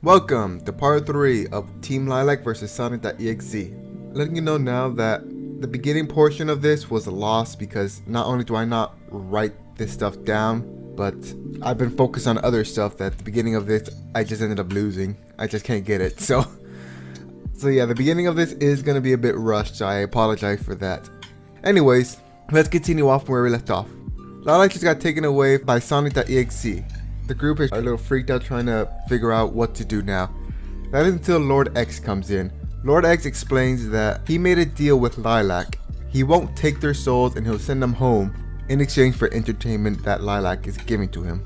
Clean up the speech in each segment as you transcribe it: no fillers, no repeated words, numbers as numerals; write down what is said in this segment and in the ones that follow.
Welcome to part 3 of Team Lilac vs Sonic.exe. Letting you know now that the beginning portion of this was a loss because not only do I not write this stuff down, but I've been focused on other stuff that at the beginning of this I just ended up losing. I just can't get it. So yeah, the beginning of this is going to be a bit rushed, so I apologize for that. Anyways, let's continue off where we left off. Lilac just got taken away by Sonic.exe. The group is a little freaked out trying to figure out what to do now. That is until Lord X comes in. Lord X explains that he made a deal with Lilac. He won't take their souls and he'll send them home in exchange for entertainment that Lilac is giving to him.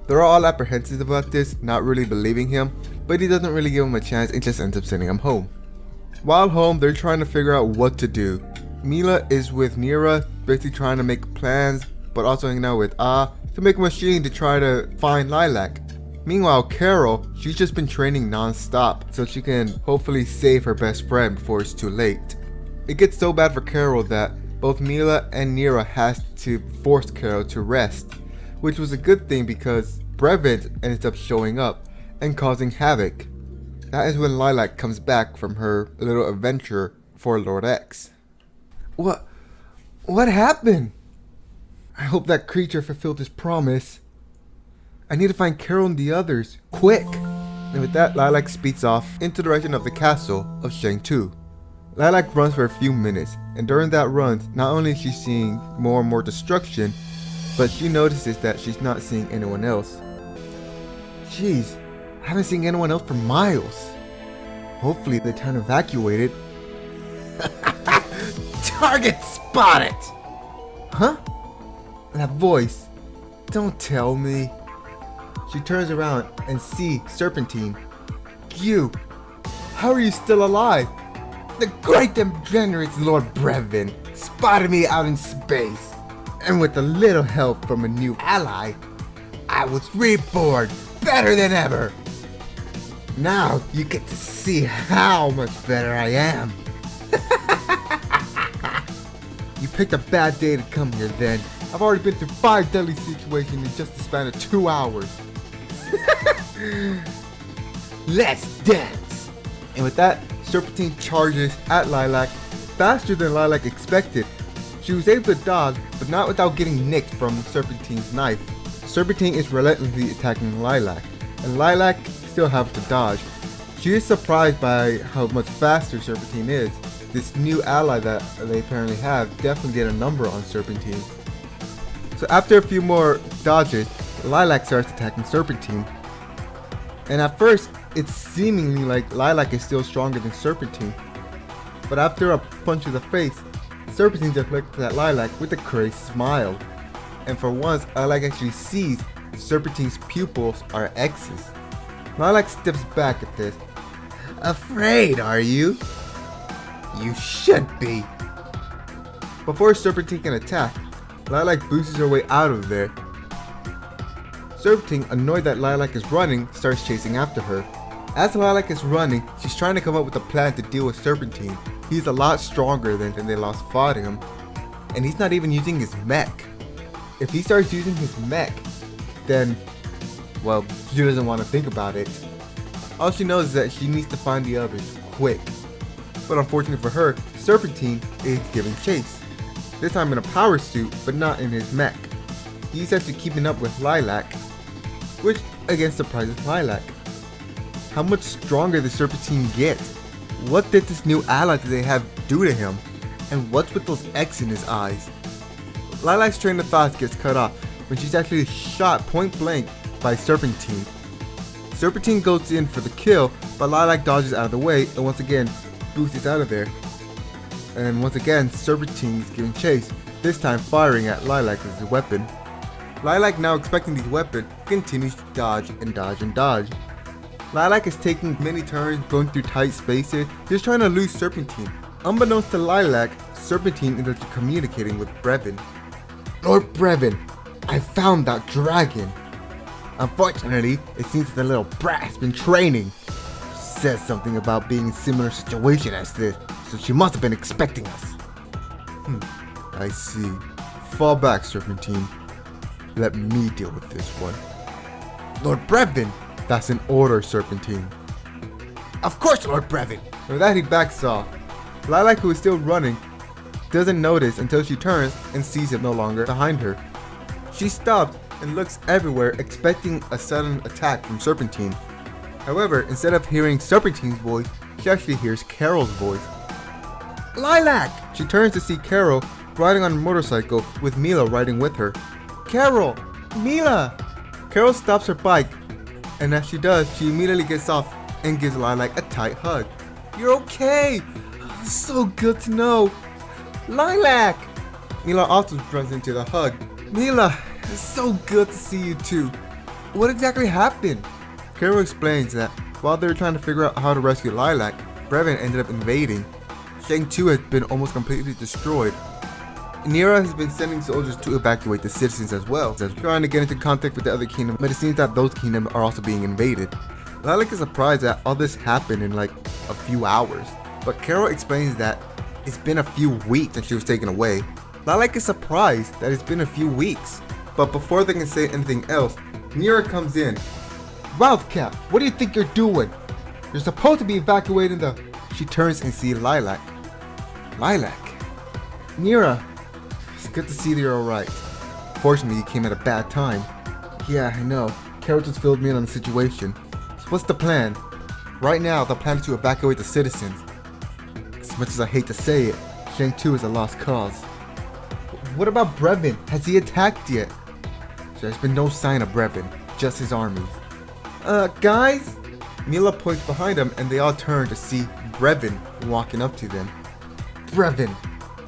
They're all apprehensive about this, not really believing him, but he doesn't really give them a chance and just ends up sending them home. While home, they're trying to figure out what to do. Mila is with Nira, basically trying to make plans, but also hanging out with to make a machine to try to find Lilac. Meanwhile, Carol, she's just been training non-stop so she can hopefully save her best friend before it's too late. It gets so bad for Carol that both Mila and Nira has to force Carol to rest, which was a good thing because Brevin ends up showing up and causing havoc. That is when Lilac comes back from her little adventure for Lord X. What happened? I hope that creature fulfilled his promise. I need to find Carol and the others, quick! And with that, Lilac speeds off into the direction of the castle of Shang-Tu. Lilac runs for a few minutes, and during that run, not only is she seeing more and more destruction, but she notices that she's not seeing anyone else. Jeez, I haven't seen anyone else for miles. Hopefully they turn evacuated. Target spotted! Huh? That voice. Don't tell me. She turns around and sees Serpentine. You! How are you still alive? The great and generous Lord Brevin spotted me out in space. And with a little help from a new ally, I was reborn better than ever. Now you get to see how much better I am. You picked a bad day to come here then. I've already been through 5 deadly situations in just the span of 2 hours. Let's dance! And with that, Serpentine charges at Lilac faster than Lilac expected. She was able to dodge, but not without getting nicked from Serpentine's knife. Serpentine is relentlessly attacking Lilac, and Lilac still has to dodge. She is surprised by how much faster Serpentine is. This new ally that they apparently have definitely did a number on Serpentine. So after a few more dodges, Lilac starts attacking Serpentine. And at first, it's seemingly like Lilac is still stronger than Serpentine. But after a punch to the face, Serpentine just looks at Lilac with a crazy smile. And for once, Lilac actually sees Serpentine's pupils are X's. Lilac steps back at this. Afraid, are you? You should be. Before Serpentine can attack, Lilac boosts her way out of there. Serpentine, annoyed that Lilac is running, starts chasing after her. As Lilac is running, she's trying to come up with a plan to deal with Serpentine. He's a lot stronger than they lost fighting him, and he's not even using his mech. If he starts using his mech, then, well, she doesn't want to think about it. All she knows is that she needs to find the others quick. But unfortunately for her, Serpentine is giving chase. This time in a power suit, but not in his mech. He's actually keeping up with Lilac, which again surprises Lilac. How much stronger does Serpentine get? What did this new ally that they have do to him? And what's with those X in his eyes? Lilac's train of thoughts gets cut off when she's actually shot point blank by Serpentine. Serpentine goes in for the kill, but Lilac dodges out of the way and once again boosts out of there. And once again, Serpentine is giving chase, this time firing at Lilac as his weapon. Lilac, now expecting his weapon, continues to dodge and dodge and dodge. Lilac is taking many turns, going through tight spaces, just trying to lose Serpentine. Unbeknownst to Lilac, Serpentine is actually communicating with Brevin. Lord Brevin, I found that dragon. Unfortunately, it seems that the little brat has been training. She says something about being in a similar situation as this, so she must have been expecting us. I see. Fall back, Serpentine. Let me deal with this one. Lord Brevin, That's an order, Serpentine. Of course, Lord Brevin. With that, he backs off. Lilac, who is still running, doesn't notice until she turns and sees him no longer behind her. She stops and looks everywhere, expecting a sudden attack from Serpentine. However, instead of hearing Serpentine's voice, she actually hears Carol's voice. Lilac! She turns to see Carol riding on a motorcycle with Mila riding with her. Carol! Mila! Carol stops her bike, and as she does, she immediately gets off and gives Lilac a tight hug. You're okay! So good to know! Lilac! Mila also runs into the hug. Mila, it's so good to see you too. What exactly happened? Carol explains that while they were trying to figure out how to rescue Lilac, Brevin ended up invading. Shang 2 has been almost completely destroyed. Nira has been sending soldiers to evacuate the citizens as well, trying to get into contact with the other kingdom, but it seems that those kingdoms are also being invaded. Lilac is surprised that all this happened in like a few hours, but Carol explains that it's been a few weeks since she was taken away. Lilac is surprised that it's been a few weeks, but before they can say anything else, Nira comes in. Wildcat, what do you think you're doing? You're supposed to be evacuating the... She turns and sees Lilac. Lilac? Nira, it's good to see that you're alright. Fortunately, you came at a bad time. Yeah, I know. Carol just filled me in on the situation. So what's the plan? Right now, the plan is to evacuate the citizens. As much as I hate to say it, Shang 2 is a lost cause. What about Brevin? Has he attacked yet? There's been no sign of Brevin, just his armies. Guys? Mila points behind them and they all turn to see Brevin walking up to them. Brevin,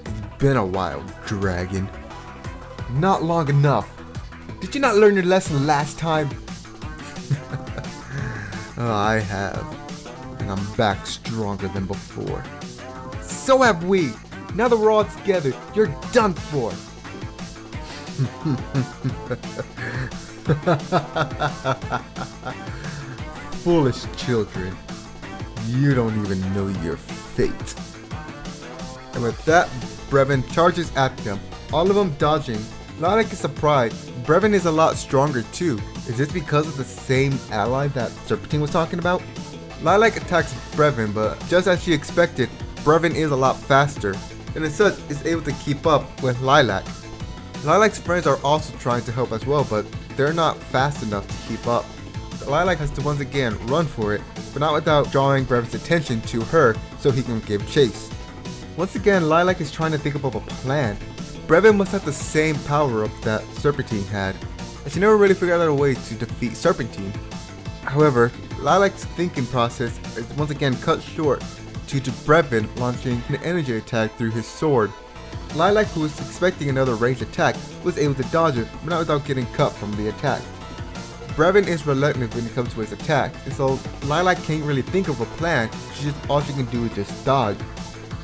it's been a while, dragon. Not long enough. Did you not learn your lesson last time? Oh, I have. And I'm back stronger than before. So have we. Now that we're all together, you're done for. Foolish children. You don't even know your fate. And with that, Brevin charges at them, all of them dodging. Lilac is surprised. Brevin is a lot stronger too. Is this because of the same ally that Serpentine was talking about? Lilac attacks Brevin, but just as she expected, Brevin is a lot faster, and as such is able to keep up with Lilac. Lilac's friends are also trying to help as well, but they're not fast enough to keep up. Lilac has to once again run for it, but not without drawing Brevin's attention to her so he can give chase. Once again, Lilac is trying to think up of a plan. Brevin must have the same power-up that Serpentine had, and she never really figured out a way to defeat Serpentine. However, Lilac's thinking process is once again cut short due to Brevin launching an energy attack through his sword. Lilac, who was expecting another ranged attack, was able to dodge it, but not without getting cut from the attack. Brevin is reluctant when it comes to his attack, and so Lilac can't really think of a plan. All she can do is just dodge.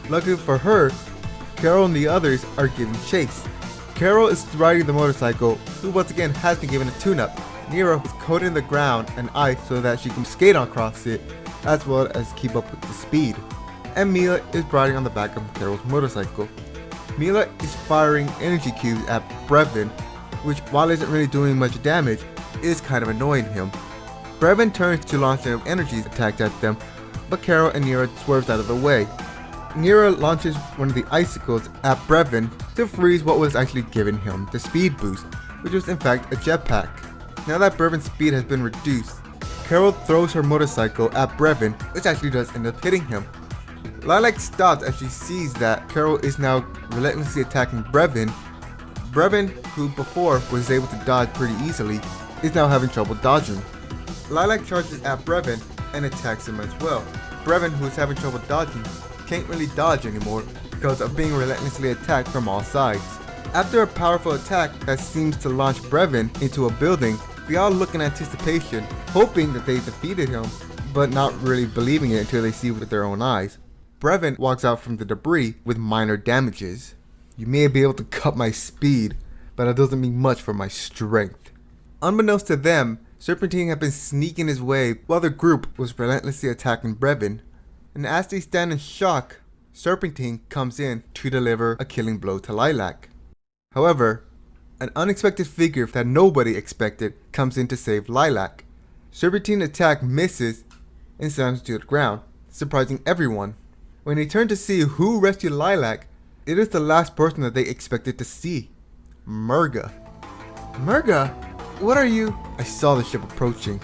Luckily for her, Carol and the others are giving chase. Carol is riding the motorcycle, who once again has been given a tune-up. Nira is coating the ground and ice so that she can skate across it, as well as keep up with the speed. And Mila is riding on the back of Carol's motorcycle. Mila is firing energy cubes at Brevin, which while isn't really doing much damage, is kind of annoying him. Brevin turns to launch an energy attack at them, but Carol and Nira swerves out of the way. Nira launches one of the icicles at Brevin to freeze what was actually giving him the speed boost, which was in fact a jetpack. Now that Brevin's speed has been reduced, Carol throws her motorcycle at Brevin, which actually does end up hitting him. Lilac stops as she sees that Carol is now relentlessly attacking Brevin. Brevin, who before was able to dodge pretty easily, is now having trouble dodging. Lilac charges at Brevin and attacks him as well. Brevin, who is having trouble dodging, can't really dodge anymore because of being relentlessly attacked from all sides. After a powerful attack that seems to launch Brevin into a building, they all look in anticipation, hoping that they defeated him, but not really believing it until they see it with their own eyes. Brevin walks out from the debris with minor damages. You may be able to cut my speed, but that doesn't mean much for my strength. Unbeknownst to them, Serpentine had been sneaking his way while the group was relentlessly attacking Brevin. And as they stand in shock, Serpentine comes in to deliver a killing blow to Lilac. However, an unexpected figure that nobody expected comes in to save Lilac. Serpentine attack misses and slams to the ground, surprising everyone. When they turn to see who rescued Lilac, it is the last person that they expected to see. Murga. Murga? What are you? I saw the ship approaching.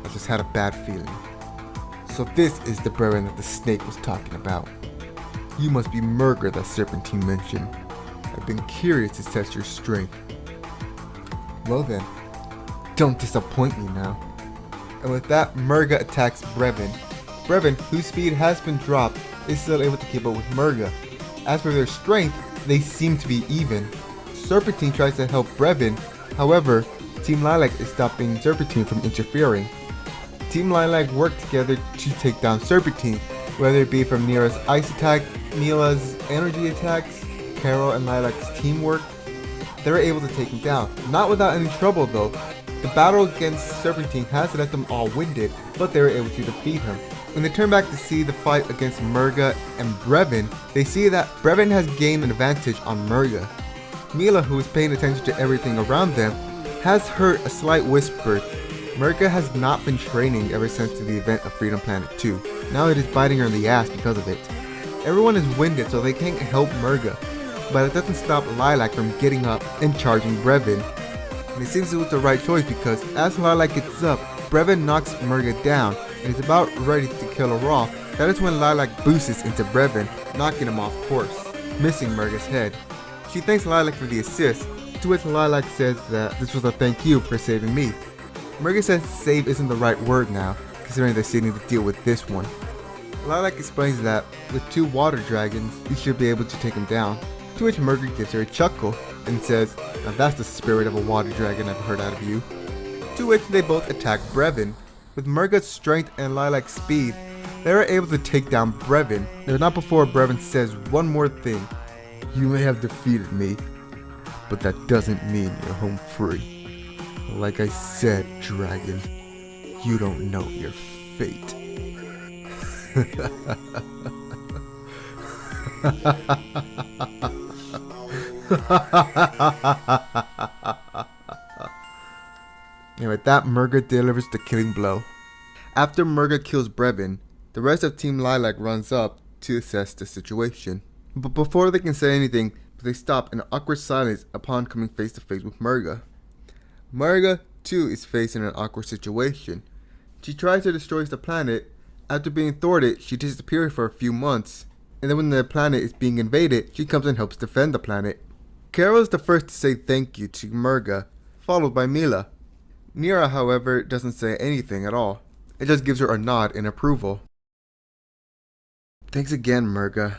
I just had a bad feeling. So this is the Brevin that the snake was talking about. You must be Murga that Serpentine mentioned. I've been curious to test your strength. Well then, don't disappoint me now. And with that, Murga attacks Brevin. Brevin, whose speed has been dropped, is still able to keep up with Murga. As for their strength, they seem to be even. Serpentine tries to help Brevin, however, Team Lilac is stopping Serpentine from interfering. Team Lilac work together to take down Serpentine, whether it be from Nira's ice attack, Mila's energy attacks, Carol and Lilac's teamwork. They were able to take him down, not without any trouble though. The battle against Serpentine has left them all winded, but they were able to defeat him. When they turn back to see the fight against Murga and Brevin, they see that Brevin has gained an advantage on Murga. Mila, who is paying attention to everything around them, has heard a slight whisper. Murga has not been training ever since the event of Freedom Planet 2. Now it is biting her in the ass because of it. Everyone is winded so they can't help Murga, but it doesn't stop Lilac from getting up and charging Brevin. And it seems it was the right choice because as Lilac gets up, Brevin knocks Murga down and is about ready to kill her off. That is when Lilac boosts into Brevin, knocking him off course, missing Murga's head. She thanks Lilac for the assist, to which Lilac says that this was a thank you for saving me. Murga says save isn't the right word now, considering they're still need to deal with this one. Lilac explains that with 2 water dragons, you should be able to take him down, to which Murga gives her a chuckle and says, now that's the spirit of a water dragon I've heard out of you. To which they both attack Brevin. With Murga's strength and Lilac's speed, they are able to take down Brevin, but not before Brevin says one more thing. You may have defeated me, but that doesn't mean you're home free. Like I said, dragon, you don't know your fate. And with that, Murga delivers the killing blow. After Murga kills Brevin, the rest of Team Lilac runs up to assess the situation. But before they can say anything, they stop in awkward silence upon coming face to face with Murga. Murga, too, is facing an awkward situation. She tries to destroy the planet. After being thwarted, she disappears for a few months. And then when the planet is being invaded, she comes and helps defend the planet. Carol is the first to say thank you to Murga, followed by Mila. Nira, however, doesn't say anything at all. It just gives her a nod in approval. Thanks again, Murga.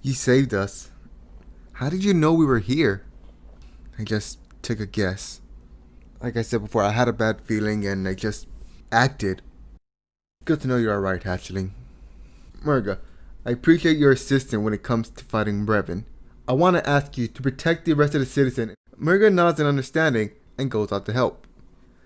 You saved us. How did you know we were here? I just took a guess. Like I said before, I had a bad feeling and I just acted. Good to know you're alright, hatchling. Murga, I appreciate your assistance when it comes to fighting Brevin. I want to ask you to protect the rest of the citizens. Murga nods in understanding and goes out to help.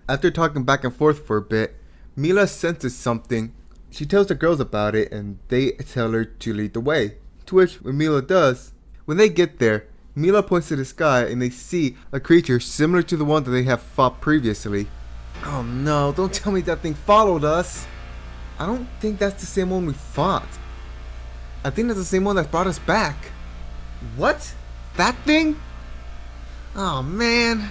After talking back and forth for a bit, Mila senses something. She tells the girls about it and they tell her to lead the way. To which, when Mila does, when they get there, Mila points to the sky and they see a creature similar to the one that they have fought previously. Oh no, don't tell me that thing followed us. I don't think that's the same one we fought. I think that's the same one that brought us back. What? That thing? Oh man.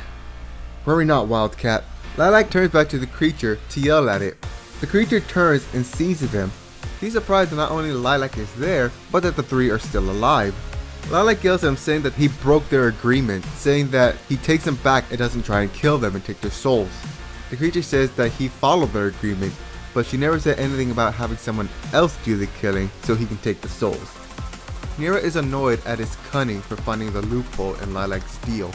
Worry not, Wildcat. Lilac turns back to the creature to yell at it. The creature turns and seizes them. He's surprised that not only Lilac is there, but that the 3 are still alive. Lilac yells at him saying that he broke their agreement, saying that he takes them back and doesn't try and kill them and take their souls. The creature says that he followed their agreement, but she never said anything about having someone else do the killing so he can take the souls. Nira is annoyed at his cunning for finding the loophole in Lilac's deal.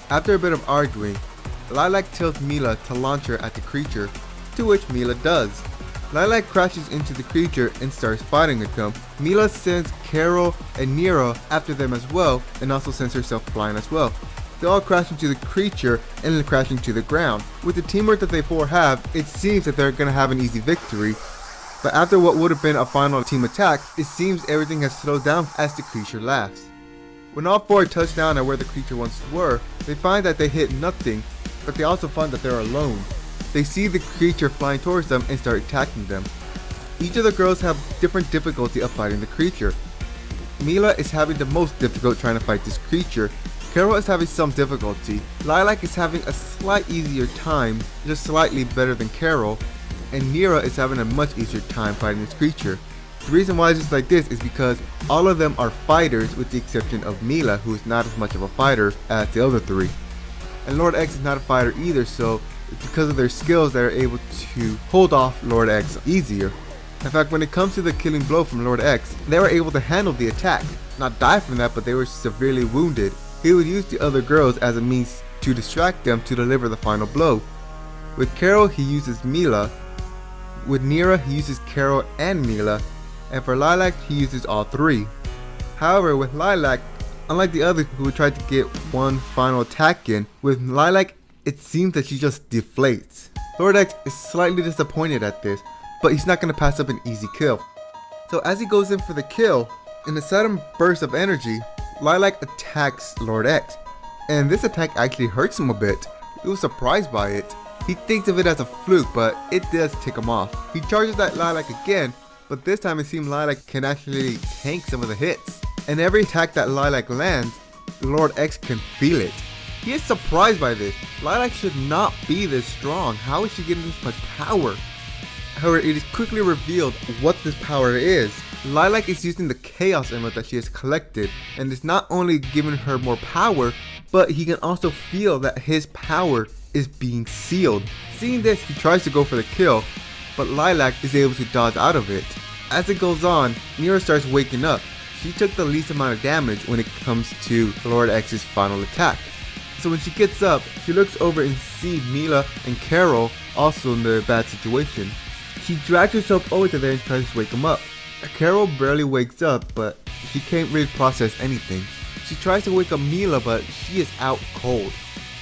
After a bit of arguing, Lilac tells Mila to launch her at the creature, to which Mila does. Lilac crashes into the creature and starts fighting with them. Mila sends Carol and Nira after them as well, and also sends herself flying as well. They all crash into the creature and then crashing to the ground. With the teamwork that they 4 have, it seems that they're going to have an easy victory. But after what would have been a final team attack, it seems everything has slowed down as the creature laughs. When all 4 touch down at where the creature once were, they find that they hit nothing, but they also find that they're alone. they see the creature flying towards them and start attacking them. Each of the girls have different difficulty of fighting the creature. Mila is having the most difficult trying to fight this creature. Carol is having some difficulty. Lilac is having a slight easier time, just slightly better than Carol. And Nira is having a much easier time fighting this creature. The reason why it's just like this is because all of them are fighters with the exception of Mila, who is not as much of a fighter as the other three. And Lord X is not a fighter either, so it's because of their skills they are able to hold off Lord X easier. In fact, when it comes to the killing blow from Lord X, they were able to handle the attack. Not die from that, but they were severely wounded. He would use the other girls as a means to distract them to deliver the final blow. With Carol, he uses Mila. With Nira, he uses Carol and Mila. And for Lilac, he uses all three. However, with Lilac, unlike the others who would try to get one final attack in, with Lilac, it seems that she just deflates. Lord X is slightly disappointed at this, but he's not going to pass up an easy kill. So as he goes in for the kill, in a sudden burst of energy, Lilac attacks Lord X. And this attack actually hurts him a bit. He was surprised by it. He thinks of it as a fluke, but it does tick him off. He charges at Lilac again, but this time it seems Lilac can actually tank some of the hits. And every attack that Lilac lands, Lord X can feel it. He is surprised by this. Lilac should not be this strong. How is she getting this much power? However, it is quickly revealed what this power is. Lilac is using the Chaos Emerald that she has collected, and it's not only giving her more power, but he can also feel that his power is being sealed. Seeing this, he tries to go for the kill, but Lilac is able to dodge out of it. As it goes on, Nira starts waking up. She took the least amount of damage when it comes to Lord X's final attack. So when she gets up, she looks over and sees Mila and Carol also in the bad situation. She drags herself over to there and tries to wake him up. Carol barely wakes up, but she can't really process anything. She tries to wake up Mila, but she is out cold.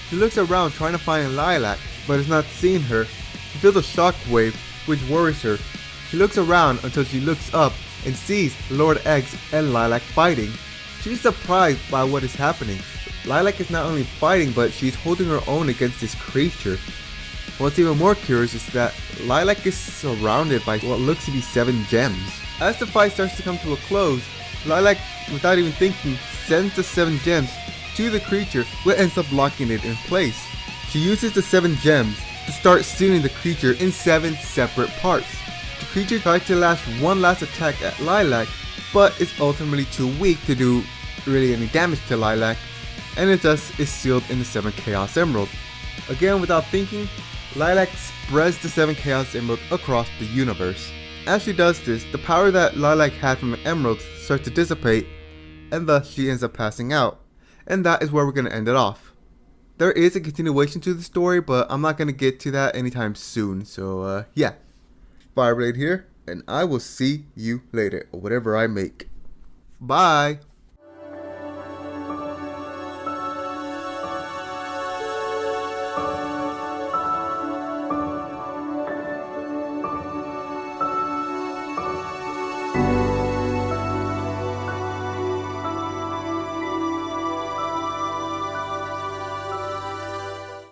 She looks around trying to find Lilac, but is not seeing her. She feels a shockwave, which worries her. She looks around until she looks up and sees Lord X and Lilac fighting. She's surprised by what is happening. Lilac is not only fighting, but she's holding her own against this creature. What's even more curious is that Lilac is surrounded by what looks to be 7 gems. As the fight starts to come to a close, Lilac, without even thinking, sends the 7 gems to the creature, which ends up locking it in place. She uses the 7 gems to start sealing the creature in 7 separate parts. The creature tries to lash one last attack at Lilac, but is ultimately too weak to do really any damage to Lilac, and it thus is sealed in the 7 Chaos Emerald. Again, without thinking, Lilac spreads the 7 Chaos Emerald across the universe. As she does this, the power that Lilac had from the emeralds starts to dissipate, and thus she ends up passing out. And that is where we're going to end it off. There is a continuation to the story, but I'm not going to get to that anytime soon, so yeah. Fireblade here, and I will see you later, or whatever I make. Bye!